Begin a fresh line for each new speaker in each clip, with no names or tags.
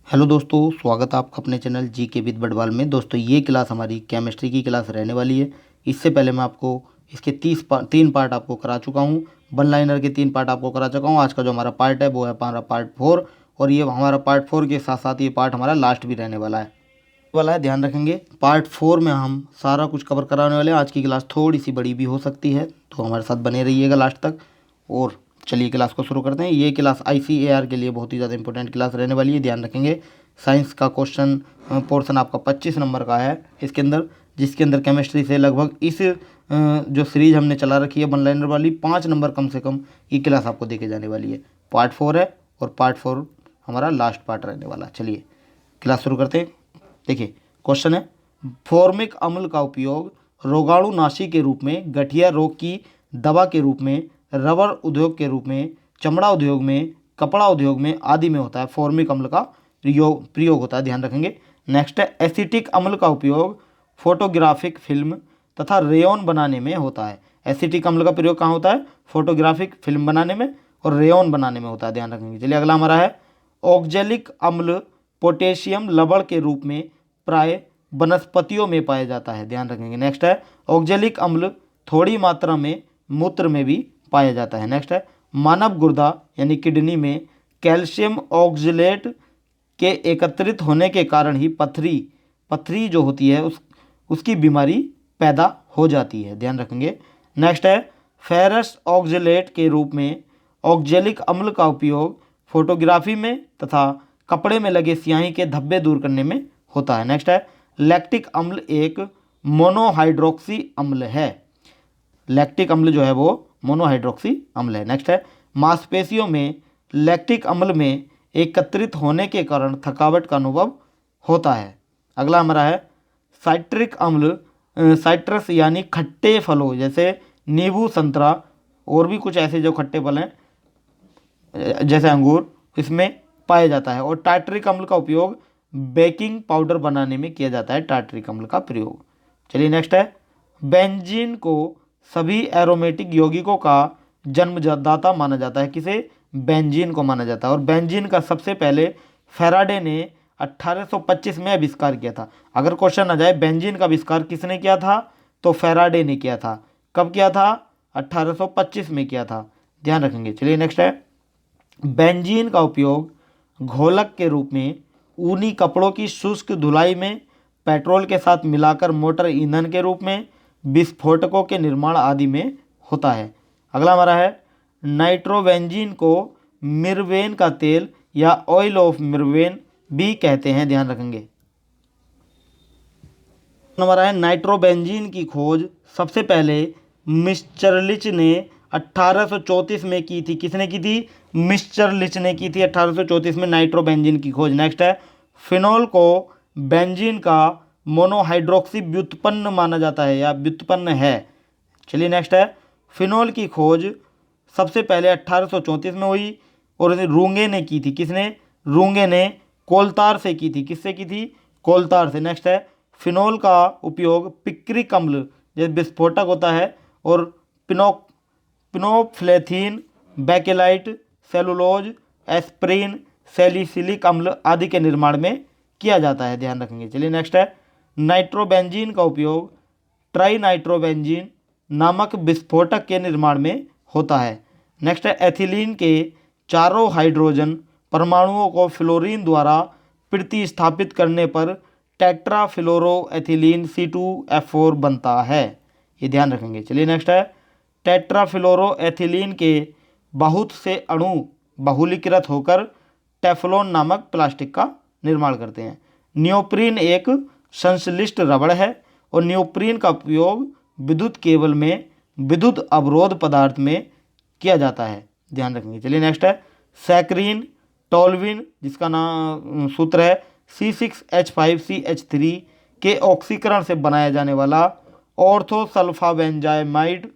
Hello दोस्तों, स्वागत है आपका अपने चैनल जी के विद बडवाल में। दोस्तों ये क्लास हमारी केमिस्ट्री की क्लास रहने वाली है। इससे पहले मैं आपको इसके तीन पार्ट आपको करा चुका हूँ। वन लाइनर के 3 पार्ट आपको करा चुका हूँ। आज का जो हमारा पार्ट है वो है हमारा पार्ट 4। और ये हमारा पार्ट 4 के साथ साथ ये पार्ट हमारा लास्ट भी रहने वाला है, ध्यान रखेंगे। पार्ट 4 में हम सारा कुछ कवर कराने वाले हैं। आज की क्लास थोड़ी सी बड़ी भी हो सकती है, तो हमारे साथ बने रहिएगा लास्ट तक। और चलिए क्लास को शुरू करते हैं। ये क्लास ICAR के लिए बहुत ही ज़्यादा इंपॉर्टेंट क्लास रहने वाली है, ध्यान रखेंगे। साइंस का क्वेश्चन पोर्शन आपका 25 नंबर का है इसके अंदर, जिसके अंदर केमिस्ट्री से लगभग इस जो सीरीज हमने चला रखी है वन लाइनर वाली, 5 नंबर कम से कम ये क्लास आपको देके जाने वाली है। पार्ट 4 है और पार्ट 4 हमारा लास्ट पार्ट रहने वाला। चलिए क्लास शुरू करते हैं। देखिए क्वेश्चन है, फॉर्मिक अम्ल का उपयोग रोगाणुनाशी के रूप में, गठिया रोग की दवा के रूप में, रबर उद्योग के रूप में, चमड़ा उद्योग में, कपड़ा उद्योग में आदि में होता है। फॉर्मिक अम्ल का प्रयोग होता है, ध्यान रखेंगे। नेक्स्ट है, एसिटिक अम्ल का उपयोग फोटोग्राफिक फिल्म तथा रेयॉन बनाने में होता है। एसिटिक अम्ल का प्रयोग कहाँ होता है? फोटोग्राफिक फिल्म बनाने में और रेयॉन बनाने में होता है, ध्यान रखेंगे। चलिए अगला हमारा है, ऑक्जेलिक अम्ल पोटेशियम लवण के रूप में प्राय वनस्पतियों में पाया जाता है, ध्यान रखेंगे। नेक्स्ट है, ऑक्जेलिक अम्ल थोड़ी मात्रा में मूत्र में भी पाया जाता है। नेक्स्ट है, मानव गुर्दा यानी किडनी में कैल्शियम ऑक्जेलेट के एकत्रित होने के कारण ही पथरी जो होती है उसकी बीमारी पैदा हो जाती है, ध्यान रखेंगे। नेक्स्ट है, फेरस ऑक्जेलेट के रूप में ऑक्जेलिक अम्ल का उपयोग फोटोग्राफी में तथा कपड़े में लगे स्याही के धब्बे दूर करने में होता है। नेक्स्ट है, लैक्टिक अम्ल एक मोनोहाइड्रोक्सी अम्ल है। लैक्टिक अम्ल जो है वो मोनोहाइड्रोक्सी अम्ल है। नेक्स्ट है, मांसपेशियों में लैक्टिक अम्ल में एकत्रित होने के कारण थकावट का अनुभव होता है। अगला हमारा है, साइट्रिक अम्ल साइट्रस यानी खट्टे फलों जैसे नींबू, संतरा और भी कुछ ऐसे जो खट्टे फल हैं जैसे अंगूर, इसमें पाया जाता है। और टार्टरिक अम्ल का उपयोग बेकिंग पाउडर बनाने में किया जाता है, टार्टरिक अम्ल का प्रयोग। चलिए नेक्स्ट है, बेंजीन को सभी एरोमेटिक यौगिकों का जन्मदाता माना जाता है। किसे? बेंजीन को माना जाता है। और बेंजीन का सबसे पहले फैराडे ने 1825 में आविष्कार किया था। अगर क्वेश्चन आ जाए बेंजीन का आविष्कार किसने किया था, तो फैराडे ने किया था। कब किया था? 1825 में किया था, ध्यान रखेंगे। चलिए नेक्स्ट है, बेंजीन का उपयोग घोलक के रूप में ऊनी कपड़ों की शुष्क धुलाई में, पेट्रोल के साथ मिलाकर मोटर ईंधन के रूप में, विस्फोटकों के निर्माण आदि में होता है। अगला हमारा है, नाइट्रोबेंजीन को मिर्वेन का तेल या ऑयल ऑफ मिर्वेन भी कहते हैं, ध्यान रखेंगे। हमारा है, नाइट्रोबेंजीन की खोज सबसे पहले मिस्चरलिच ने 1834 में की थी। किसने की थी? मिस्चरलिच ने की थी 1834 में नाइट्रोबेंजीन की खोज। नेक्स्ट है, फिनोल को बेंजीन का मोनोहाइड्रोक्सी व्युत्पन्न माना जाता है या व्युत्पन्न है। चलिए नेक्स्ट है, फिनोल की खोज सबसे पहले 1834 में हुई और रूंगे ने की थी। किसने? रूंगे ने कोलतार से की थी। किससे की थी? कोलतार से। नेक्स्ट है, फिनोल का उपयोग पिक्रिक अम्ल जैसे विस्फोटक होता है और पिनोफ्लेथीन, बैकेलाइट, सेलुलोज, एस्प्रिन, सैलिसिलिक अम्ल आदि के निर्माण में किया जाता है, ध्यान रखेंगे। चलिए नेक्स्ट है, नाइट्रोबेंजीन का उपयोग ट्राई नाइट्रोबेंजीन नामक विस्फोटक के निर्माण में होता है। नेक्स्ट है, एथिलीन के चारों हाइड्रोजन परमाणुओं को फ्लोरीन द्वारा प्रतिस्थापित करने पर टेट्राफ्लोरोएथिलीन C2F4 बनता है, ये ध्यान रखेंगे। चलिए नेक्स्ट है, टेट्राफ्लोरोएथिलीन के बहुत से अणु बहुलीकृत होकर टेफ्लॉन नामक प्लास्टिक का निर्माण करते हैं। नियोप्रीन एक संश्लिष्ट रबड़ है और नियोप्रीन का उपयोग विद्युत केबल में विद्युत अवरोध पदार्थ में किया जाता है, ध्यान रखेंगे। चलिए नेक्स्ट है, सैकरीन टोल्विन जिसका नाम सूत्र है C6H5CH3 के ऑक्सीकरण से बनाया जाने वाला ऑर्थोसल्फाबेंजाइमाइड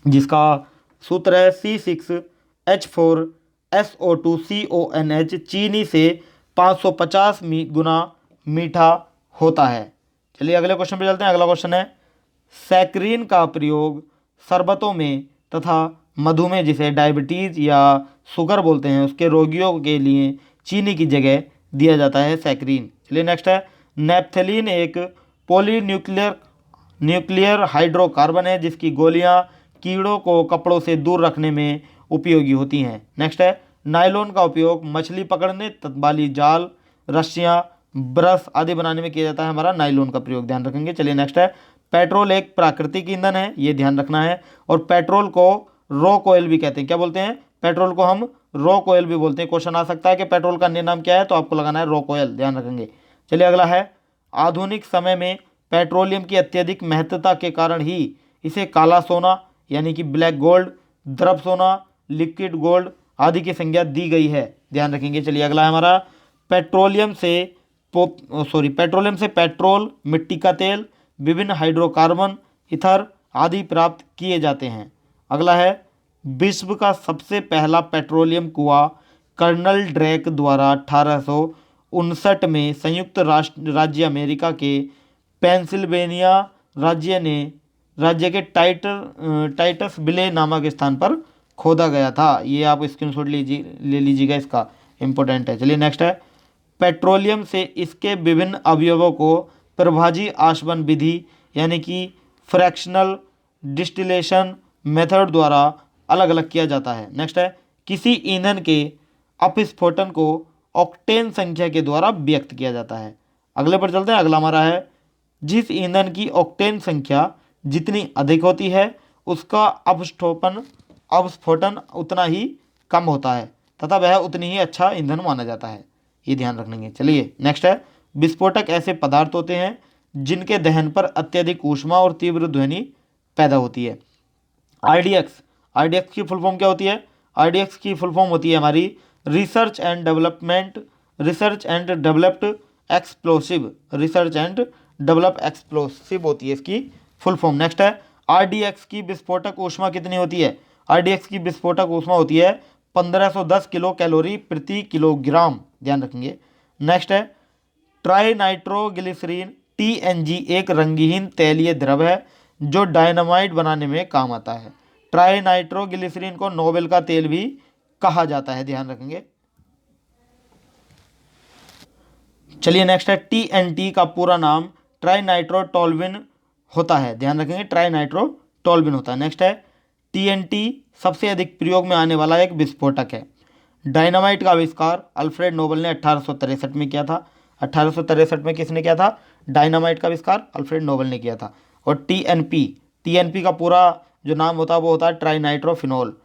जिसका सूत्र है C6H4SO2CONH चीनी से 550 गुना मीठा होता है। चलिए अगले क्वेश्चन पे चलते हैं। अगला क्वेश्चन है, सैकरीन का प्रयोग शरबतों में तथा मधुमेह जिसे डायबिटीज़ या शुगर बोलते हैं उसके रोगियों के लिए चीनी की जगह दिया जाता है सैकरीन। चलिए नेक्स्ट है, नेप्थलीन एक न्यूक्लियर हाइड्रोकार्बन है जिसकी गोलियां कीड़ों को कपड़ों से दूर रखने में उपयोगी होती हैं। नेक्स्ट है, नायलॉन का उपयोग मछली पकड़ने, तत्बाली जाल, रस्सियाँ, ब्रश आदि बनाने में किया जाता है। हमारा नायलॉन का प्रयोग ध्यान रखेंगे। चलिए नेक्स्ट है, पेट्रोल एक प्राकृतिक ईंधन है, ये ध्यान रखना है। और पेट्रोल को रॉक ऑयल भी कहते हैं। क्या बोलते हैं? पेट्रोल को हम रॉक ऑयल भी बोलते हैं। क्वेश्चन आ सकता है कि पेट्रोल का अन्य नाम क्या है, तो आपको लगाना है रॉक ऑयल, ध्यान रखेंगे। चलिए अगला है, आधुनिक समय में पेट्रोलियम की अत्यधिक महत्ता के कारण ही इसे काला सोना यानी कि ब्लैक गोल्ड, द्रव सोना, लिक्विड गोल्ड आदि की संज्ञा दी गई है, ध्यान रखेंगे। चलिए अगला है हमारा, पेट्रोलियम से पेट्रोल, मिट्टी का तेल, विभिन्न हाइड्रोकार्बन, ईथर आदि प्राप्त किए जाते हैं। अगला है, विश्व का सबसे पहला पेट्रोलियम कुआं कर्नल ड्रेक द्वारा 1859 में संयुक्त राज्य अमेरिका के पेंसिल्वेनिया राज्य के टाइटस विले नामक स्थान पर खोदा गया था। ये आप स्क्रीनशॉट ले लीजिएगा, इसका इम्पोर्टेंट है। चलिए नेक्स्ट है, पेट्रोलियम से इसके विभिन्न अवयवों को प्रभाजी आशवन विधि यानी कि फ्रैक्शनल डिस्टिलेशन मेथड द्वारा अलग अलग किया जाता है। नेक्स्ट है, किसी ईंधन के अपस्फोटन को ऑक्टेन संख्या के द्वारा व्यक्त किया जाता है। अगले पर चलते हैं। अगला हमारा है, जिस ईंधन की ऑक्टेन संख्या जितनी अधिक होती है उसका अपस्फोटन उतना ही कम होता है तथा वह उतनी ही अच्छा ईंधन माना जाता है, ये ध्यान रखेंगे। चलिए नेक्स्ट है, विस्फोटक ऐसे पदार्थ होते हैं जिनके दहन पर अत्यधिक ऊष्मा और तीव्र ध्वनि पैदा होती है। आरडीएक्स की फुल फॉर्म क्या होती है? आरडीएक्स की फुल फॉर्म होती है हमारी रिसर्च एंड डेवलप एक्सप्लोसिव होती है इसकी फुल फॉर्म। नेक्स्ट है, आरडीएक्स की विस्फोटक ऊष्मा कितनी होती है? आरडीएक्स की विस्फोटक ऊष्मा होती है 1510 किलो कैलोरी प्रति किलोग्राम, ध्यान रखेंगे। नेक्स्ट है, ट्राइनाइट्रोग्लिसरीन टीएनजी एक रंगहीन तैलीय द्रव है जो डायनामाइट बनाने में काम आता है। ट्राइनाइट्रोग्लिसरीन को नोबेल का तेल भी कहा जाता है, ध्यान रखेंगे। चलिए नेक्स्ट है, टीएनटी का पूरा नाम ट्राइनाइट्रोटोल्यूइन होता है, ध्यान रखेंगे, ट्राइनाइट्रोटोल्यूइन होता है। नेक्स्ट है, टीएनटी सबसे अधिक प्रयोग में आने वाला एक विस्फोटक है। डायनामाइट का आविष्कार अल्फ्रेड नोबेल ने 1863 में किया था। 1863 में किसने किया था? डायनामाइट का आविष्कार अल्फ्रेड नोबेल ने किया था। और टीएनपी का पूरा जो नाम होता है वो होता है ट्राइनाइट्रोफिनॉल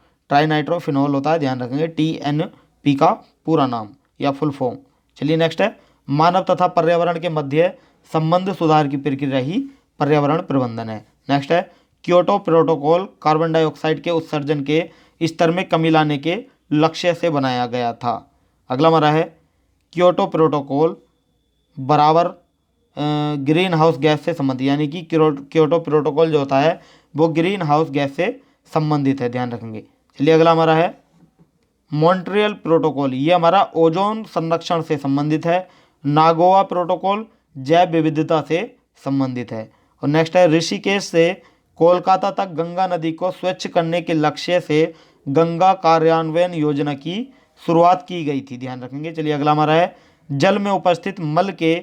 होता है, ध्यान रखेंगे, टीएनपी का पूरा नाम या फुल फॉर्म। चलिए नेक्स्ट है, मानव तथा पर्यावरण के मध्य संबंध सुधार की प्रक्रिया ही पर्यावरण प्रबंधन है। नेक्स्ट है, क्योटो प्रोटोकॉल कार्बन डाइऑक्साइड के उत्सर्जन के स्तर में कमी लाने के लक्ष्य से बनाया गया था। अगला हमारा है, क्योटो प्रोटोकॉल बराबर ग्रीन हाउस गैस से संबंधित, यानी कि क्योटो प्रोटोकॉल जो होता है वो ग्रीन हाउस गैस से संबंधित है, ध्यान रखेंगे। चलिए अगला हमारा है, मॉन्ट्रियल प्रोटोकॉल, ये हमारा ओजोन संरक्षण से संबंधित है। नागोआ प्रोटोकॉल जैव विविधता से संबंधित है। और नेक्स्ट है, ऋषिकेश से कोलकाता तक गंगा नदी को स्वच्छ करने के लक्ष्य से गंगा कार्यान्वयन योजना की शुरुआत की गई थी, ध्यान रखेंगे। चलिए अगला हमारा है, जल में उपस्थित मल के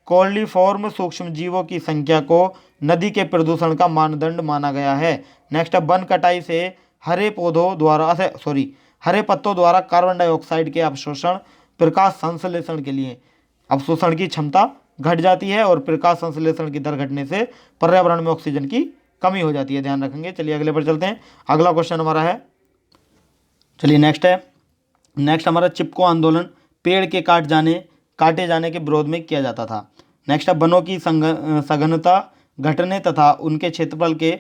कोलिफॉर्म सूक्ष्म जीवों की संख्या को नदी के प्रदूषण का मानदंड माना गया है। नेक्स्ट है, वन कटाई से हरे पत्तों द्वारा कार्बन डाइऑक्साइड के अवशोषण प्रकाश संश्लेषण के लिए अवशोषण की क्षमता घट जाती है और प्रकाश संश्लेषण की दर घटने से पर्यावरण में ऑक्सीजन की कमी हो जाती है, ध्यान रखेंगे। चलिए अगले पर चलते हैं। अगला क्वेश्चन हमारा है, चलिए नेक्स्ट हमारा, चिपको आंदोलन पेड़ के काटे जाने के विरोध में किया जाता था। नेक्स्ट है, वनों की सघनता घटने तथा उनके क्षेत्रफल के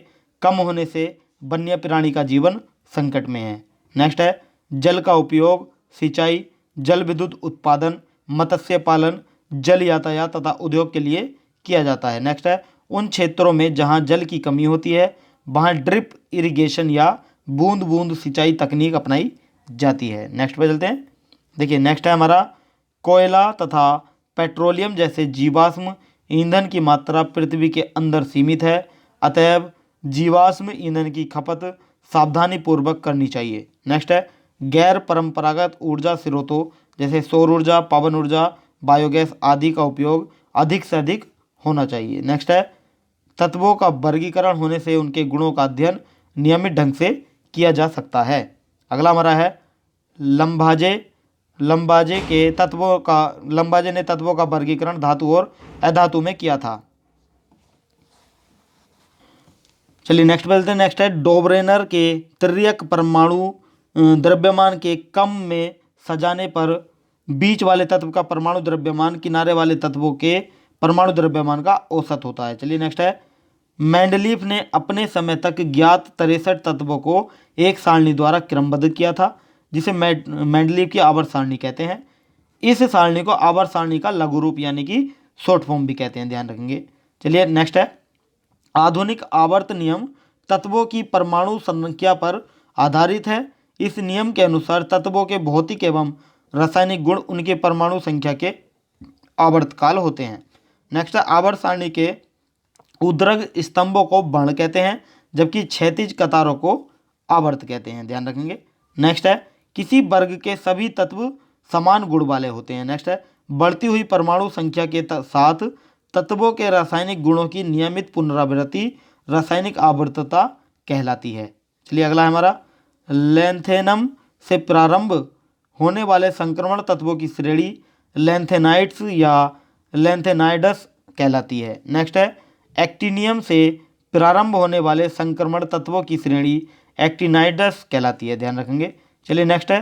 कम होने से वन्य प्राणी का जीवन संकट में है। नेक्स्ट है, जल का उपयोग सिंचाई, जल विद्युत उत्पादन, मत्स्य पालन, जल यातायात तथा उद्योग के लिए किया जाता है। नेक्स्ट है, उन क्षेत्रों में जहां जल की कमी होती है वहां ड्रिप इरिगेशन या बूंद बूंद सिंचाई तकनीक अपनाई जाती है। नेक्स्ट पे चलते हैं। देखिए नेक्स्ट है हमारा, कोयला तथा पेट्रोलियम जैसे जीवाश्म ईंधन की मात्रा पृथ्वी के अंदर सीमित है, अतएव जीवाश्म ईंधन की खपत सावधानी पूर्वक करनी चाहिए। नेक्स्ट है, गैर परंपरागत ऊर्जा स्रोतों जैसे सौर ऊर्जा, पवन ऊर्जा, बायोगैस आदि का उपयोग अधिक से अधिक होना चाहिए। नेक्स्ट है तत्वों का वर्गीकरण होने से उनके गुणों का अध्ययन नियमित ढंग से किया जा सकता है। अगला हमारा है लंबाजे। लंबाजे ने तत्वों का वर्गीकरण धातु और अधातु में किया था। चलिए नेक्स्ट बोलते हैं। नेक्स्ट है डोब्रेनर के तिर्यक परमाणु द्रव्यमान के कम में सजाने पर बीच वाले तत्व का परमाणु द्रव्यमान किनारे वाले तत्वों के परमाणु द्रव्यमान का औसत होता है। चलिए नेक्स्ट है मेंडलीफ ने अपने समय तक ज्ञात 63 तत्वों को एक सारणी द्वारा क्रमबद्ध किया था, जिसे मेंडलीफ की आवर्त सारणी कहते हैं। इस सारणी को आवर्त सारणी का लघु रूप यानी कि शॉर्ट फॉर्म भी कहते हैं, ध्यान रखेंगे। चलिए नेक्स्ट है आधुनिक आवर्त नियम तत्वों की परमाणु संख्या पर आधारित है। इस नियम के अनुसार तत्वों के भौतिक एवं रासायनिक गुण उनके परमाणु संख्या के आवर्तकाल होते हैं। नेक्स्ट है आवर्त सारणी के ऊर्ध्व स्तंभों को वर्ण कहते हैं, जबकि क्षैतिज कतारों को आवर्त कहते हैं, ध्यान रखेंगे। नेक्स्ट है किसी वर्ग के सभी तत्व समान गुण वाले होते हैं। नेक्स्ट है बढ़ती हुई परमाणु संख्या के साथ तत्वों के रासायनिक गुणों की नियमित पुनरावृत्ति रासायनिक आवर्तता कहलाती है। चलिए अगला है हमारा लैंथेनम से प्रारंभ होने वाले संक्रमण तत्वों की श्रेणी लैंथेनाइड्स या लैंथेनाइडस कहलाती है। नेक्स्ट है एक्टिनियम से प्रारंभ होने वाले संक्रमण तत्वों की श्रेणी एक्टिनाइडस कहलाती है, ध्यान रखेंगे। चलिए नेक्स्ट है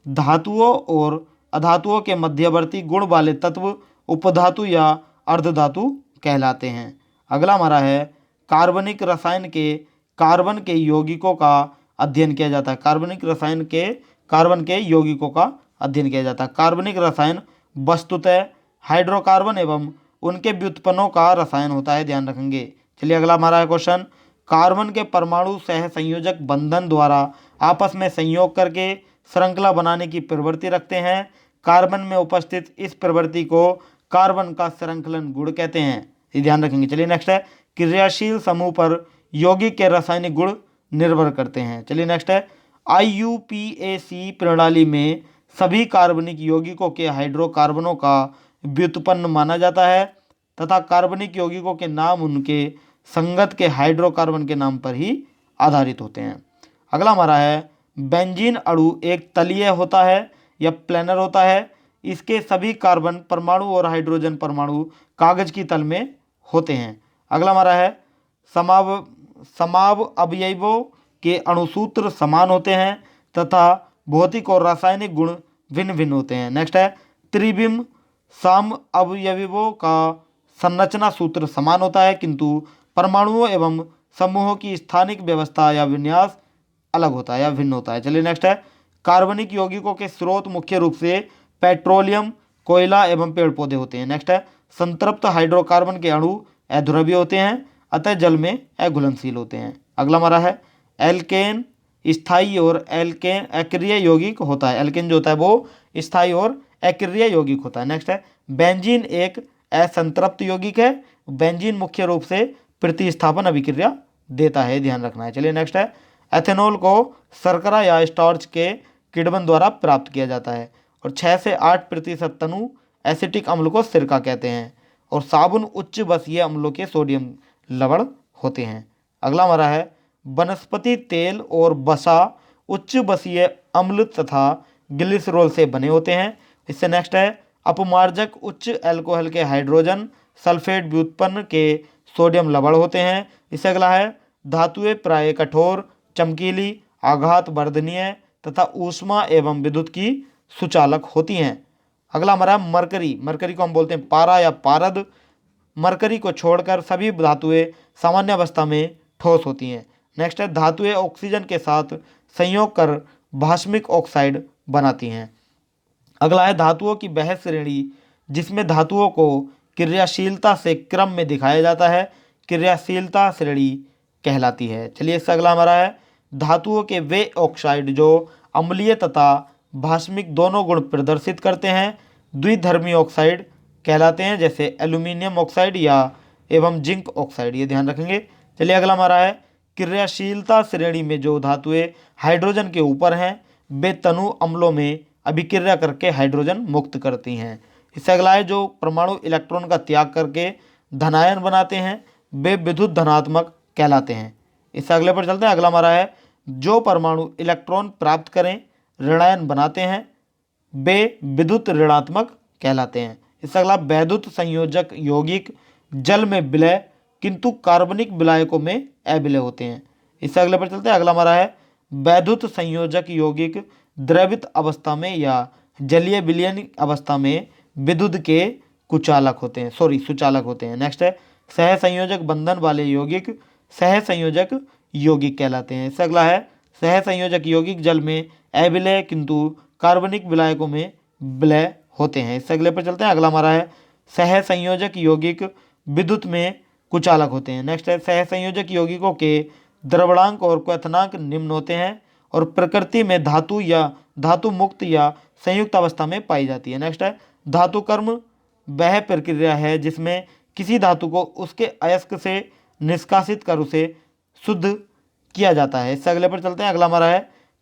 धातुओं और अधातुओं के मध्यवर्ती गुण वाले तत्व उपधातु या अर्धधातु कहलाते हैं। अगला हमारा है कार्बनिक रसायन के कार्बन के यौगिकों का अध्ययन किया जाता है। कार्बनिक रसायन के कार्बन के यौगिकों का अध्ययन किया जाता है। कार्बनिक रसायन वस्तुतः हाइड्रोकार्बन एवं उनके व्युत्पन्नों का रसायन होता है, ध्यान रखेंगे। चलिए अगला हमारा है क्वेश्चन कार्बन के परमाणु सह संयोजक बंधन द्वारा आपस में संयोग करके श्रृंखला बनाने की प्रवृत्ति रखते हैं। कार्बन में उपस्थित इस प्रवृत्ति को कार्बन का श्रृंखलन गुण कहते हैं, ये ध्यान रखेंगे। चलिए नेक्स्ट है क्रियाशील समूह पर यौगिक के रासायनिक गुण निर्भर करते हैं। चलिए नेक्स्ट है IUPAC प्रणाली में सभी कार्बनिक यौगिकों के हाइड्रोकार्बनों का व्युत्पन्न माना जाता है तथा कार्बनिक यौगिकों के नाम उनके संगत के हाइड्रोकार्बन के नाम पर ही आधारित होते हैं। अगला हमारा है बेंजीन अणु एक तलीय होता है या प्लेनर होता है। इसके सभी कार्बन परमाणु और हाइड्रोजन परमाणु कागज की तल में होते हैं। अगला हमारा है समाव अवयवों के अणुसूत्र समान होते हैं तथा भौतिक और रासायनिक गुण भिन्न भिन्न होते हैं। नेक्स्ट है त्रिविम सम अवयवों का संरचना सूत्र समान होता है, किंतु परमाणुओं एवं समूहों की स्थानिक व्यवस्था या विन्यास अलग होता है या भिन्न होता है। चलिए नेक्स्ट है कार्बनिक यौगिकों के स्रोत मुख्य रूप से पेट्रोलियम, कोयला एवं पेड़ पौधे होते हैं। नेक्स्ट है संतृप्त हाइड्रोकार्बन के अणु अध्रुवीय होते हैं, अतः जल में अघुलनशील होते हैं। अगला हमारा है एल्केन स्थायी और एल्केन अक्रिय यौगिक होता है। एल्केन जो होता है वो स्थायी और अक्रिय यौगिक होता है। नेक्स्ट है बेंजीन एक असंतृप्त यौगिक है। बेंजीन मुख्य रूप से प्रतिस्थापन अभिक्रिया देता है, ध्यान रखना है। चलिए नेक्स्ट है एथेनॉल को शर्करा या स्टार्च के किण्वन द्वारा प्राप्त किया जाता है और 6 से 8% तनु एसिटिक अम्ल को सिरका कहते हैं और साबुन उच्च बसीय अम्लों के सोडियम लवण होते हैं। अगला हमारा है वनस्पति तेल और वसा उच्च बसीय अम्ल तथा ग्लिसरॉल से बने होते हैं। इससे नेक्स्ट है अपमार्जक उच्च अल्कोहल के हाइड्रोजन सल्फेट व्युत्पन्न के सोडियम लवण होते हैं। इससे अगला है धातुएं प्राय कठोर, चमकीली, आघात वर्धनीय तथा ऊष्मा एवं विद्युत की सुचालक होती हैं। अगला हमारा मरकरी। मरकरी को हम बोलते हैं पारा या पारद। मरकरी को छोड़कर सभी धातुएं सामान्य अवस्था में ठोस होती हैं। नेक्स्ट है धातुएं ऑक्सीजन के साथ संयोग कर भास्मिक ऑक्साइड बनाती हैं। अगला है धातुओं की वह श्रेणी जिसमें धातुओं को क्रियाशीलता से क्रम में दिखाया जाता है, क्रियाशीलता श्रेणी कहलाती है। चलिए इससे अगला हमारा है धातुओं के वे ऑक्साइड जो अम्लीय तथा भास्मिक दोनों गुण प्रदर्शित करते हैं द्विधर्मी ऑक्साइड कहलाते हैं, जैसे एल्यूमिनियम ऑक्साइड या एवं जिंक ऑक्साइड, ये ध्यान रखेंगे। चलिए अगला हमारा है क्रियाशीलता श्रेणी में जो धातुएं हाइड्रोजन के ऊपर हैं वे तनु अम्लों में अभिक्रिया करके हाइड्रोजन मुक्त करती हैं। इससे अगला है जो परमाणु इलेक्ट्रॉन का त्याग करके धनायन बनाते हैं वे विद्युत धनात्मक कहलाते हैं। इससे अगले पर चलते हैं। अगला हमारा है जो परमाणु इलेक्ट्रॉन प्राप्त करें ऋणायन बनाते हैं वे विद्युत ऋणात्मक कहलाते हैं। इससे अगला वैद्युत संयोजक यौगिक जल में विलय किंतु कार्बनिक विलायकों में अविलय होते हैं। इससे अगले पर चलते हैं। अगला हमारा है वैद्युत संयोजक यौगिक द्रवित अवस्था में या जलीय विलयन अवस्था में विद्युत के सुचालक होते हैं। नेक्स्ट है सहसंयोजक बंधन वाले यौगिक सहसंयोजक यौगिक कहलाते हैं। इससे अगला है सहसंयोजक यौगिक जल में अविलय किंतु कार्बनिक विलायकों में विलय होते हैं। इससे अगले पर चलते हैं। अगला हमारा है सहसंयोजक यौगिक विद्युत में कुचालक होते हैं। नेक्स्ट है सहसंयोजक यौगिकों के द्रवणांक और क्वथनांक निम्न होते हैं और प्रकृति में धातु या धातु मुक्त या संयुक्त अवस्था में पाई जाती है। नेक्स्ट है धातु कर्म वह प्रक्रिया है जिसमें किसी धातु को उसके अयस्क से निष्कासित कर उसे शुद्ध किया जाता है। इससे अगले पर चलते हैं। अगला हमारा है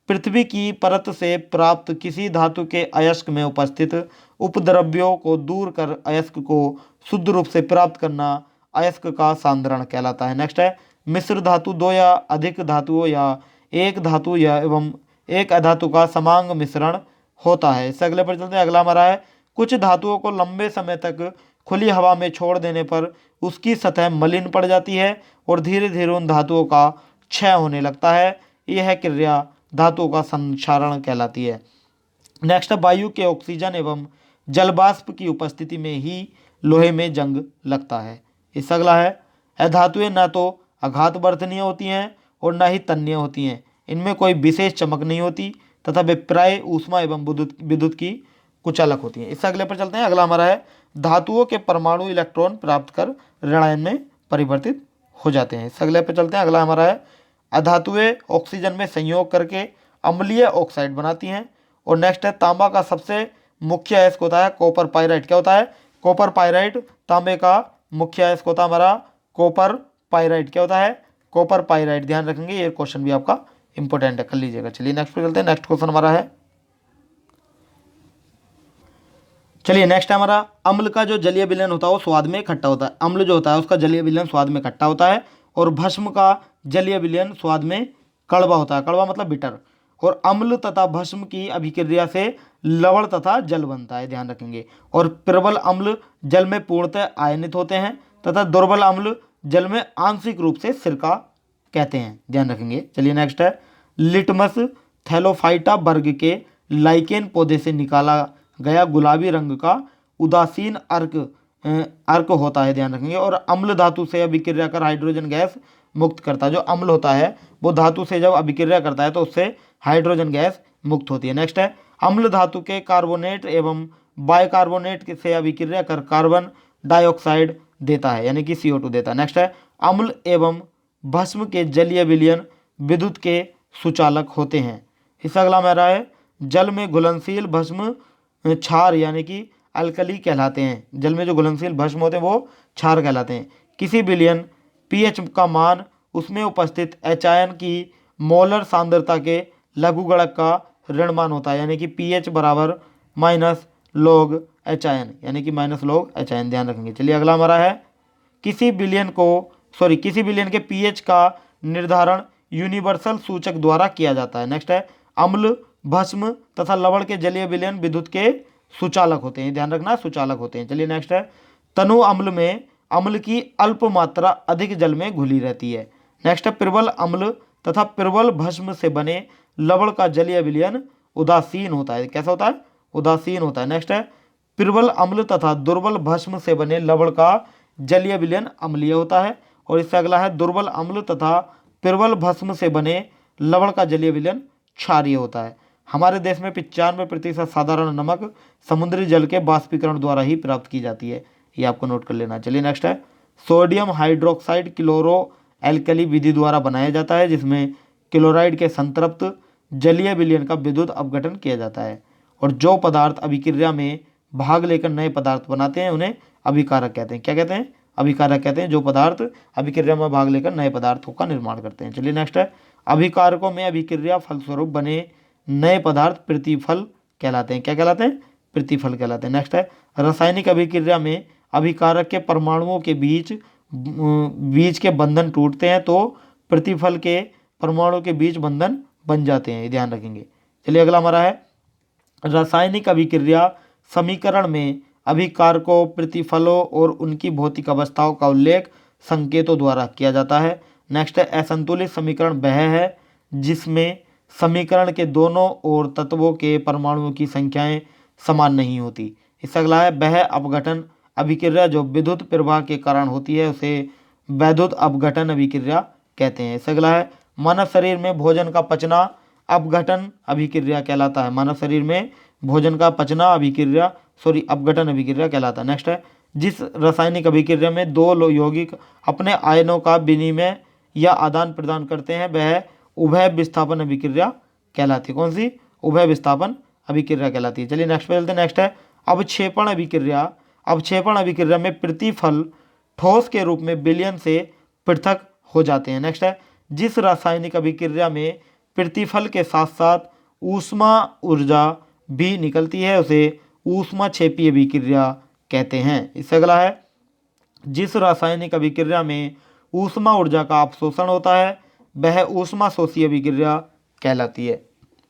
पृथ्वी की परत से प्राप्त किसी धातु के अयस्क में उपस्थित उपद्रव्यों को दूर कर अयस्क को शुद्ध रूप से प्राप्त करना अयस्क का सांद्रण कहलाता है। नेक्स्ट है मिश्र धातु दो या अधिक धातुओं या एक धातु या एवं एक अधातु का समांग मिश्रण होता है। इससे अगले पर चलते हैं। अगला हमारा है कुछ धातुओं को लंबे समय तक खुली हवा में छोड़ देने पर उसकी सतह मलिन पड़ जाती है और धीरे धीरे उन धातुओं का क्षय होने लगता है। यह क्रिया धातुओं का संक्षारण कहलाती है। नेक्स्ट है वायु के ऑक्सीजन एवं जलवाष्प की उपस्थिति में ही लोहे में जंग लगता है। इससे अगला है अधातुएं न तो आघात वर्धनीय होती हैं और न ही तन्य होती हैं। इनमें कोई विशेष चमक नहीं होती तथा वे प्राय ऊष्मा एवं विद्युत की कुचालक होती हैं। इससे अगले पर चलते हैं। अगला हमारा है धातुओं के परमाणु इलेक्ट्रॉन प्राप्त कर ऋणायन में परिवर्तित हो जाते हैं। इससे अगले पर चलते हैं। अगला हमारा है अधातुएं ऑक्सीजन में संयोग करके अम्लीय ऑक्साइड बनाती हैं। और नेक्स्ट है तांबा का सबसे मुख्य अयस्क होता है कॉपर पाइराइट। क्या होता है? कॉपर पाइराइट तांबे का मुख्य अयस्क होता है हमारा कॉपर पाइराइट। क्या होता है? Copper pyrite. ध्यान रखेंगे, ये क्वेश्चन भी आपका इंपॉर्टेंट है, कर लीजिएगा। चलिए नेक्स्ट पे चलते हैं। नेक्स्ट क्वेश्चन हमारा है, चलिए नेक्स्ट है हमारा अम्ल का जो जलीय विलयन होता है वो स्वाद में खट्टा होता है। अम्ल जो होता है उसका जलीय विलयन स्वाद में खट्टा होता है और भस्म का जलीय विलयन स्वाद में कड़वा होता है। कड़वा मतलब बिटर। और अम्ल तथा भस्म की अभिक्रिया से लवण तथा जल बनता है, ध्यान रखेंगे। और प्रबल अम्ल जल में पूर्णतः आयनित होते हैं तथा दुर्बल अम्ल जल में आंशिक रूप से सिरका कहते हैं, ध्यान रखेंगे। चलिए नेक्स्ट है लिटमस थैलोफाइटा वर्ग के लाइकेन पौधे से निकाला गया गुलाबी रंग का उदासीन अर्क होता है, ध्यान रखेंगे। और अम्ल धातु से अभिक्रिया कर हाइड्रोजन गैस मुक्त करता है। जो अम्ल होता है वो धातु से जब अभिक्रिया करता है तो उससे हाइड्रोजन गैस मुक्त होती है। नेक्स्ट है अम्ल धातु के कार्बोनेट एवं बाइकार्बोनेट से अभिक्रिया कर कार्बन डाइऑक्साइड देता है, यानी कि CO2 देता है। नेक्स्ट है अम्ल एवं भस्म के जलीय विलयन विद्युत के सुचालक होते हैं। इससे अगला मेरा है जल में घुलनशील भस्म क्षार यानी कि अल्कली कहलाते हैं। जल में जो घुलनशील भस्म होते हैं वो क्षार कहलाते हैं। किसी विलयन pH का मान उसमें उपस्थित H आयन की मोलर सांद्रता के लघुगणक का ऋण मान होता है, यानी कि pH बराबर माइनस log H आयन, यानी कि माइनस log H आयन, ध्यान रखेंगे। चलिए अगला हमारा है किसी विलयन के pH का निर्धारण यूनिवर्सल सूचक द्वारा किया जाता है। नेक्स्ट है अम्ल भस्म तथा लवण के जलीय विलयन विद्युत के सुचालक होते हैं, ध्यान रखना, सुचालक होते हैं। चलिए नेक्स्ट है तनु अम्ल में अम्ल की अल्प मात्रा अधिक जल में घुली रहती है। नेक्स्ट है प्रबल अम्ल तथा प्रबल भस्म से बने लवण का जलीय विलयन उदासीन होता है। कैसा होता है? उदासीन होता है। नेक्स्ट है प्रबल अम्ल तथा दुर्बल भस्म से बने लवण का जलीय विलयन अम्लीय होता है। और इससे अगला है दुर्बल अम्ल तथा प्रबल भस्म से बने लवण का जलीय विलयन क्षारीय होता है। हमारे देश में 95% साधारण नमक समुद्री जल के बाष्पीकरण द्वारा ही प्राप्त की जाती है, ये आपको नोट कर लेना। चलिए नेक्स्ट है सोडियम हाइड्रोक्साइड क्लोरो एल्कली विधि द्वारा बनाया जाता है, जिसमें क्लोराइड के संतृप्त जलीय विलयन का विद्युत अपघटन किया जाता है। और जो पदार्थ अभिक्रिया में भाग लेकर नए पदार्थ बनाते हैं उन्हें अभिकारक कहते हैं। क्या कहते हैं? अभिकारक कहते हैं जो पदार्थ अभिक्रिया में भाग लेकर नए पदार्थों का निर्माण करते हैं। चलिए नेक्स्ट है अभिकारकों में अभिक्रिया फलस्वरूप बने नए पदार्थ प्रतिफल कहलाते हैं। क्या कहलाते हैं? प्रतिफल कहलाते हैं। नेक्स्ट है रासायनिक अभिक्रिया में अभिकारक के परमाणुओं के बीच के बंधन टूटते हैं तो प्रतिफल के परमाणुओं के बीच बंधन बन जाते हैं, ये ध्यान रखेंगे। चलिए अगला हमारा है रासायनिक अभिक्रिया समीकरण में अभिकारकों, प्रतिफलों और उनकी भौतिक अवस्थाओं का उल्लेख संकेतों द्वारा किया जाता है। नेक्स्ट है असंतुलित समीकरण वह है जिसमें समीकरण के दोनों ओर तत्वों के परमाणुओं की संख्याएं समान नहीं होती। इससे अगला है वह अपघटन अभिक्रिया जो विद्युत प्रवाह के कारण होती है उसे वैद्युत अपघटन अभिक्रिया कहते हैं। इससे अगला है मानव शरीर में भोजन का पचना अपघटन अभिक्रिया कहलाता है। मानव शरीर में भोजन का पचना अपघटन अभिक्रिया कहलाता है। नेक्स्ट है जिस रासायनिक अभिक्रिया में दो यौगिक अपने आयनों का विनिमय या आदान प्रदान करते हैं वह उभय विस्थापन अभिक्रिया कहलाती है। कौन सी? उभय विस्थापन अभिक्रिया कहलाती है। चलिए नेक्स्ट पे चलते हैं। नेक्स्ट है अवक्षेपण अभिक्रिया। अवक्षेपण अभिक्रिया में प्रतिफल ठोस के रूप में विलयन से पृथक हो जाते हैं। नेक्स्ट है जिस रासायनिक अभिक्रिया में प्रतिफल के साथ साथ ऊष्मा ऊर्जा भी निकलती है उसे ऊष्माक्षेपी अभिक्रिया कहते हैं। इससे अगला है जिस रासायनिक अभिक्रिया में ऊष्मा ऊर्जा का अपशोषण होता है वह ऊष्माशोषी अभिक्रिया कहलाती है।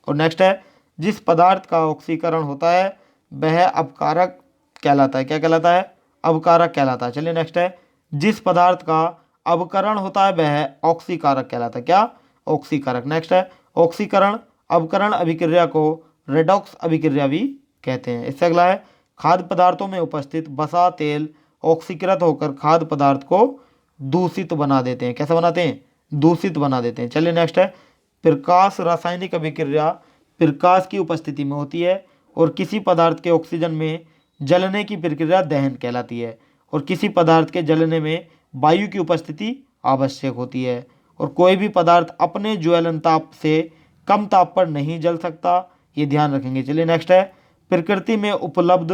और नेक्स्ट है जिस पदार्थ का ऑक्सीकरण होता है वह अपकारक कहलाता है। क्या कहलाता है? अपकारक कहलाता है। चलिए नेक्स्ट है जिस पदार्थ का अवकरण होता है वह ऑक्सीकारक कहलाता है। क्या? ऑक्सीकारक। नेक्स्ट है ऑक्सीकरण अवकरण अभिक्रिया को रेडॉक्स अभिक्रिया भी कहते हैं। इससे अगला है खाद्य पदार्थों में उपस्थित वसा तेल ऑक्सीकृत होकर खाद्य पदार्थ को दूषित बना देते हैं। कैसे बनाते हैं? दूषित बना देते हैं। चलिए नेक्स्ट है प्रकाश रासायनिक अभिक्रिया प्रकाश की उपस्थिति में होती है और किसी पदार्थ के ऑक्सीजन में जलने की प्रक्रिया दहन कहलाती है और किसी पदार्थ के जलने में वायु की उपस्थिति आवश्यक होती है और कोई भी पदार्थ अपने ज्वलन ताप से कम ताप पर नहीं जल सकता, ये ध्यान रखेंगे। चलिए नेक्स्ट है प्रकृति में उपलब्ध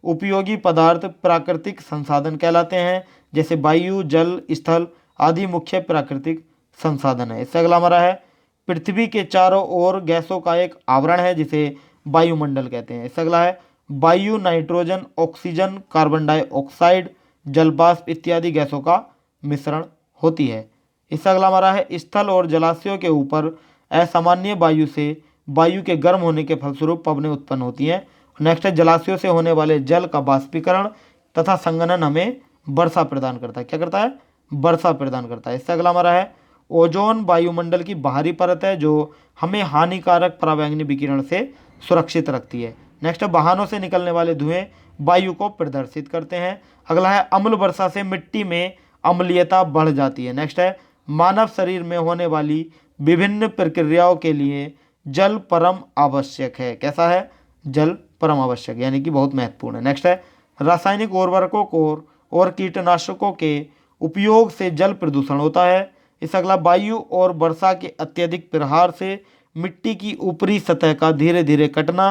उपयोगी पदार्थ प्राकृतिक संसाधन कहलाते हैं जैसे वायु, जल, स्थल आदि मुख्य प्राकृतिक संसाधन है। इससे अगला हमारा है पृथ्वी के चारों ओर गैसों का एक आवरण है जिसे वायुमंडल कहते हैं। इससे अगला है वायु, नाइट्रोजन, ऑक्सीजन, कार्बन डाइऑक्साइड, जलवाष्प इत्यादि गैसों का मिश्रण होती है। इससे अगला हमारा है स्थल और जलाशयों के ऊपर असामान्य वायु से वायु के गर्म होने के फलस्वरूप पवनें उत्पन्न होती हैं। नेक्स्ट है जलाशयों से होने वाले जल का बाष्पीकरण तथा संघनन हमें वर्षा प्रदान करता है। क्या करता है? वर्षा प्रदान करता है। इससे अगला हमारा है ओजोन वायुमंडल की बाहरी परत है जो हमें हानिकारक पराबैंगनी विकिरण से सुरक्षित रखती है। नेक्स्ट है वाहनों से निकलने वाले धुएं वायु को प्रदर्शित करते हैं। अगला है अम्ल वर्षा से मिट्टी में अम्लीयता बढ़ जाती है। नेक्स्ट है मानव शरीर में होने वाली विभिन्न प्रक्रियाओं के लिए जल परम आवश्यक है। कैसा है? जल परम आवश्यक यानी कि बहुत महत्वपूर्ण है। नेक्स्ट है रासायनिक उर्वरकों को और कीटनाशकों के उपयोग से जल प्रदूषण होता है। इस अगला वायु और वर्षा के अत्यधिक प्रहार से मिट्टी की ऊपरी सतह का धीरे धीरे कटना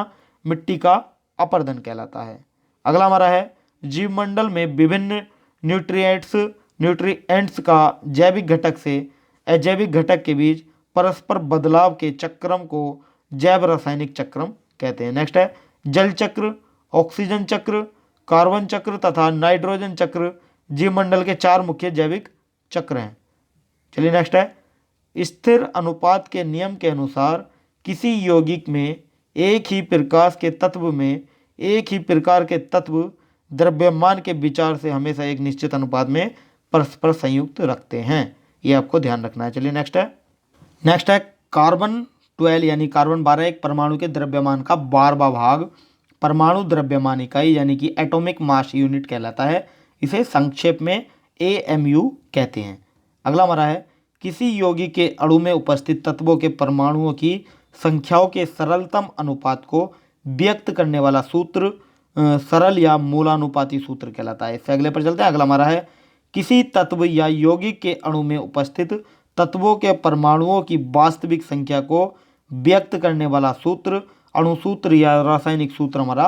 मिट्टी का अपर्दन कहलाता है। अगला हमारा है जीवमंडल में विभिन्न न्यूट्रिएंट्स का जैविक घटक से अजैविक घटक के बीच परस्पर बदलाव के चक्रम को जैव रासायनिक चक्रम कहते हैं। नेक्स्ट है जल चक्र, ऑक्सीजन चक्र, कार्बन चक्र तथा नाइट्रोजन चक्र जीवमंडल के 4 मुख्य जैविक चक्र हैं। चलिए नेक्स्ट है स्थिर अनुपात के नियम के अनुसार किसी यौगिक में एक ही प्रकार के तत्व द्रव्यमान के विचार से हमेशा एक निश्चित अनुपात में परस्पर संयुक्त रखते हैं, ये आपको ध्यान रखना है। चलिए नेक्स्ट है कार्बन 12 यानी कार्बन 12 एक परमाणु के द्रव्यमान का 12वां भाग परमाणु द्रव्यमान इकाई यानी कि एटॉमिक मास यूनिट कहलाता है। इसे संक्षेप में AMU कहते हैं। अगला हमारा है किसी यौगिक के अणु में उपस्थित तत्वों के परमाणुओं की संख्याओं के सरलतम अनुपात को व्यक्त करने वाला सूत्र सरल या मूलानुपाती सूत्र कहलाता है। इससे अगले पर चलते हैं। अगला हमारा है किसी तत्व या यौगिक के अणु में उपस्थित तत्वों के परमाणुओं की वास्तविक संख्या को व्यक्त करने वाला सूत्र अणुसूत्र या रासायनिक सूत्र हमारा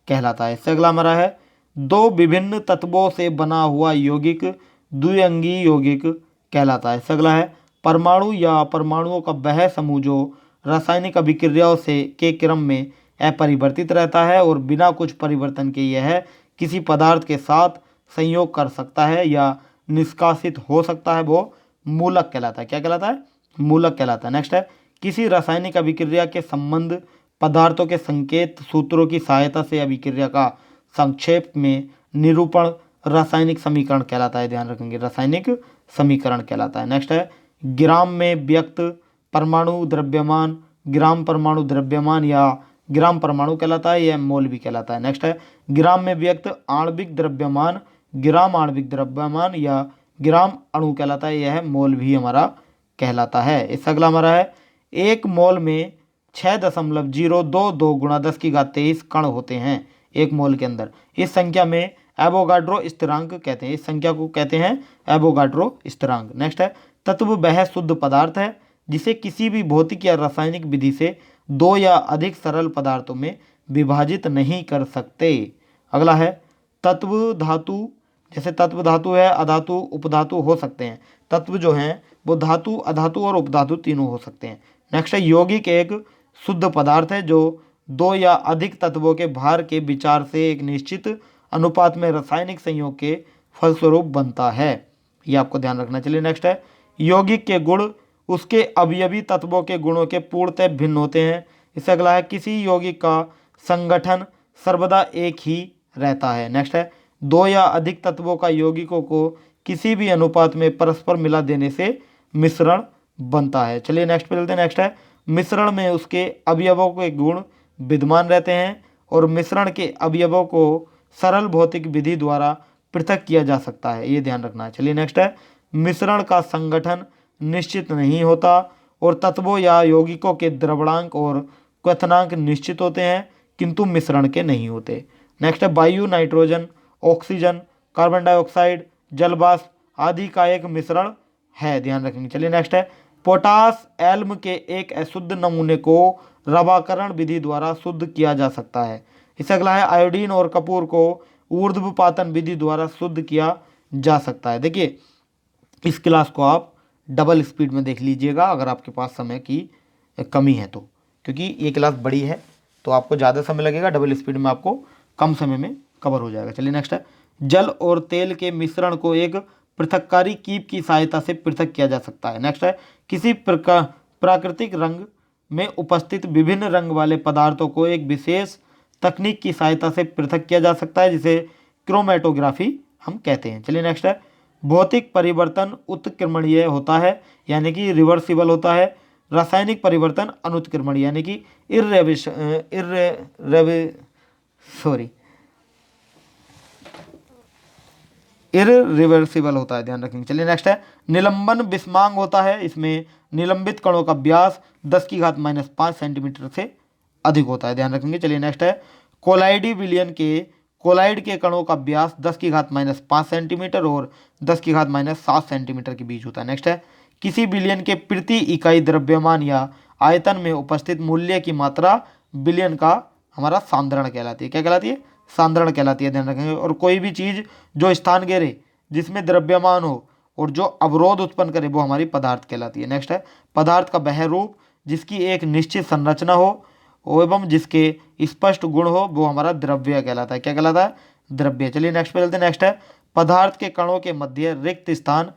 कहलाता है। इससे अगला हमारा है 2 विभिन्न तत्वों से बना हुआ यौगिक द्विअंगी यौगिक कहलाता है। इससे अगला है परमाणु या परमाणुओं का वह समूह जो रासायनिक अभिक्रियाओं से के क्रम में अपरिवर्तित रहता है और बिना कुछ परिवर्तन के यह किसी पदार्थ के साथ संयोग कर सकता है या निष्कासित हो सकता है, वो मूलक कहलाता है। क्या कहलाता है? मूलक कहलाता है। नेक्स्ट है, किसी रासायनिक अभिक्रिया के संबंध पदार्थों के संकेत सूत्रों की सहायता से अभिक्रिया का संक्षेप में निरूपण रासायनिक समीकरण कहलाता है। ध्यान रखेंगे, रासायनिक समीकरण कहलाता है। नेक्स्ट है, ग्राम में व्यक्त परमाणु द्रव्यमान ग्राम परमाणु द्रव्यमान या ग्राम परमाणु कहलाता है, यह मोल भी कहलाता है। नेक्स्ट है, ग्राम में व्यक्त आणविक द्रव्यमान ग्राम आणविक द्रव्यमान या ग्राम अणु कहलाता है, यह मोल भी हमारा कहलाता है। इस अगला हमारा है, एक मोल में 6.022 गुणा 10⁻23 कण होते हैं एक मोल के अंदर। इस संख्या में एवोगाड्रो स्थिरांक कहते हैं, इस संख्या को कहते हैं एवोगाड्रो स्थिरांक। नेक्स्ट है, तत्व वह शुद्ध पदार्थ है जिसे किसी भी भौतिक या रासायनिक विधि से दो या अधिक सरल पदार्थों में विभाजित नहीं कर सकते। अगला है, तत्व धातु, जैसे तत्व धातु है, अधातु उपधातु हो सकते हैं। तत्व जो हैं वो धातु अधातु और उपधातु तीनों हो सकते हैं। नेक्स्ट है, यौगिक एक शुद्ध पदार्थ है जो दो या अधिक तत्वों के भार के विचार से एक निश्चित अनुपात में रासायनिक संयोग के फलस्वरूप बनता है, ये आपको ध्यान रखना। चलिए नेक्स्ट है, यौगिक के गुण उसके अवयवी तत्वों के गुणों के पूर्णतः भिन्न होते हैं। इससे अगला है, किसी यौगिक का संगठन सर्वदा एक ही रहता है। नेक्स्ट है, दो या अधिक तत्वों का यौगिकों को किसी भी अनुपात में परस्पर मिला देने से मिश्रण बनता है। चलिए नेक्स्ट पे चलते हैं। नेक्स्ट है, मिश्रण में उसके अवयवों के गुण विद्यमान रहते हैं और मिश्रण के अवयवों को सरल भौतिक विधि द्वारा पृथक किया जा सकता है, ये ध्यान रखना है। चलिए नेक्स्ट है, मिश्रण का संगठन निश्चित नहीं होता और तत्वों या यौगिकों के द्रवणांक और क्वथनांक निश्चित होते हैं किंतु मिश्रण के नहीं होते। नेक्स्ट है, वायु नाइट्रोजन ऑक्सीजन कार्बन डाइऑक्साइड जलवाष्प आदि का एक मिश्रण है, ध्यान रखेंगे। चलिए नेक्स्ट है, पोटास एल्म के एक अशुद्ध नमूने को रवाकरण विधि द्वारा शुद्ध किया जा सकता है। इससे अगला है, आयोडीन और कपूर को ऊर्ध्वपातन विधि द्वारा शुद्ध किया जा सकता है। देखिए, इस क्लास को आप डबल स्पीड में देख लीजिएगा अगर आपके पास समय की कमी है तो, क्योंकि ये क्लास बड़ी है तो आपको ज़्यादा समय लगेगा, डबल स्पीड में आपको कम समय में कवर हो जाएगा। चलिए नेक्स्ट है, जल और तेल के मिश्रण को एक पृथककारी कीप की सहायता से पृथक किया जा सकता है। नेक्स्ट है, किसी प्राकृतिक रंग में उपस्थित विभिन्न रंग वाले पदार्थों को एक विशेष तकनीक की सहायता से पृथक किया जा सकता है जिसे क्रोमेटोग्राफी हम कहते हैं। चलिए नेक्स्ट है, भौतिक परिवर्तन उत्क्रमणीय होता है यानी कि रिवर्सिबल होता है। रासायनिक परिवर्तन अनुत्क्रमणीय यानी कि इररिवर्सिबल होता है, ध्यान रखेंगे। चलिए नेक्स्ट है, निलंबन विषमांग होता है, इसमें निलंबित कणों का व्यास 10⁻⁵ सेंटीमीटर से अधिक होता है, ध्यान रखेंगे। चलिए नेक्स्ट है, कोलाइड के कणों का व्यास 10⁻⁵ सेंटीमीटर और 10⁻⁷ सेंटीमीटर के बीच होता है। नेक्स्ट है, किसी बिलियन के प्रति इकाई द्रव्यमान या आयतन में उपस्थित मूल्य की मात्रा बिलियन का हमारा सांद्रण कहलाती है। क्या कहलाती है? सांद्रण कहलाती है, ध्यान रखेंगे। और कोई भी चीज़ जो स्थान घेरे, जिसमें द्रव्यमान हो और जो अवरोध उत्पन्न करे, वो हमारी पदार्थ कहलाती है। नेक्स्ट है, पदार्थ का वह रूप जिसकी एक निश्चित संरचना हो एवं जिसके स्पष्ट गुण हो, वो हमारा द्रव्य कहलाता है। क्या कहलाता है? द्रव्य। चलिए नेक्स्ट पे चलते हैं। नेक्स्ट है, पदार्थ के कणों के मध्य रिक्त स्थान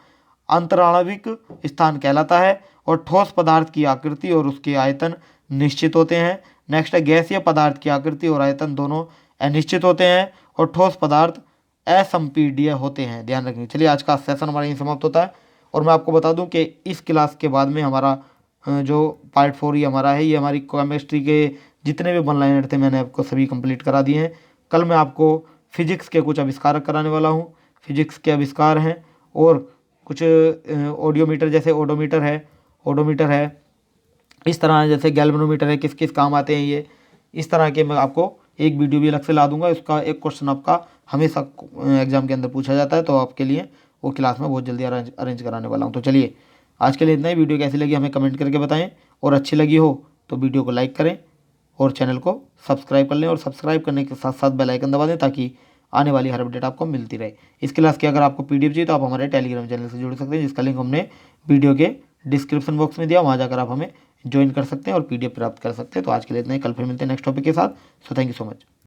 अंतराणविक स्थान कहलाता है और ठोस पदार्थ की आकृति और उसके आयतन निश्चित होते हैं। नेक्स्ट है, गैसीय पदार्थ की आकृति और आयतन दोनों अनिश्चित होते हैं और ठोस पदार्थ असंपीड्य होते हैं, ध्यान रखेंगे। चलिए आज का सेशन हमारा यहीं समाप्त होता है और मैं आपको बता दूं कि इस क्लास के बाद में हमारा जो पार्ट 4 ये हमारा है, ये हमारी केमिस्ट्री के जितने भी वन लाइनर थे मैंने आपको सभी कंप्लीट करा दिए हैं। कल मैं आपको फिजिक्स के कुछ आविष्कार कराने वाला हूँ। फिजिक्स के आविष्कार हैं और कुछ ऑडियोमीटर, जैसे ओडोमीटर है, इस तरह जैसे गैल्वेनोमीटर है, किस किस काम आते हैं ये, इस तरह के मैं आपको एक वीडियो भी अलग से ला दूंगा। उसका एक क्वेश्चन आपका हमेशा एग्जाम के अंदर पूछा जाता है, तो आपके लिए वो क्लास में बहुत जल्दी अरेंज कराने वाला हूँ। तो चलिए आज के लिए इतना ही। वीडियो कैसी लगी हमें कमेंट करके बताएं और अच्छी लगी हो तो वीडियो को लाइक करें और चैनल को सब्सक्राइब कर लें और सब्सक्राइब करने के साथ साथ बेल आइकन दबा दें ताकि आने वाली हर अपडेट आपको मिलती रहे। इस क्लास की अगर आपको PDF चाहिए तो आप हमारे टेलीग्राम चैनल से जुड़ सकते हैं, जिसका लिंक हमने वीडियो के डिस्क्रिप्शन बॉक्स में दिया, वहाँ जाकर आप हमें ज्वाइन कर सकते हैं और PDF प्राप्त कर सकते हैं। तो आज के लिए इतना ही, कल फिर मिलते हैं नेक्स्ट टॉपिक के साथ। So thank you so much.